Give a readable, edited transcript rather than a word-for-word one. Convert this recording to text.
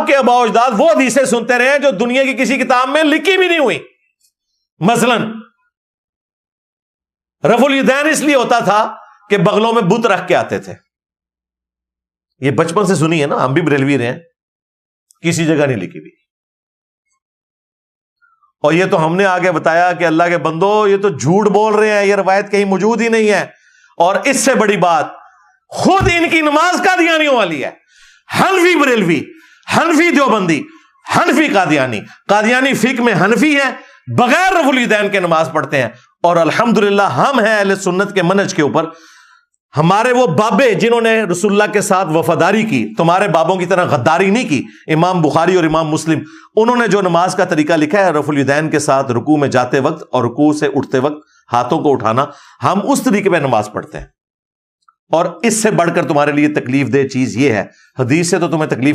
आपके आबा अजदाद वो हदीसें सुनते रहे जो दुनिया की किसी किताब में लिखी भी नहीं हुई। मसलन रफुल यदैन इसलिए होता था कि बगलों में बुत रख के आते थे। ये बचपन से सुनी है ना, हम भी बरेलवी रहे हैं, किसी जगह नहीं लिखी हुई। और ये तो हमने आगे बताया कि अल्लाह के बंदो ये तो झूठ बोल रहे हैं, ये रवायत कहीं मौजूद ही नहीं है। और इससे बड़ी बात, खुद इनकी नमाज कादियानियों वाली है। हनफी बरेलवी, हनफी देवबंदी, हनफी कादियानी, कादियानी फिक में हनफी है, बगैर रफुल यदैन के नमाज पढ़ते हैं। और अल्हम्दुलिल्लाह हम हैं अहले सुन्नत के मनहज के ऊपर। हमारे वो बाबे जिन्होंने रसूलुल्लाह के साथ वफादारी की, तुम्हारे बाबों की तरह गद्दारी नहीं की, इमाम बुखारी और इमाम मुस्लिम, उन्होंने जो नमाज का तरीका लिखा है रफुल यदैन के साथ रुकू में जाते वक्त और रुकू से उठते वक्त हाथों को उठाना, हम उस तरीके पर नमाज पढ़ते हैं। और इससे बढ़कर तुम्हारे लिए तकलीफ दे चीज ये है, हदीस से तो तुम्हें तकलीफ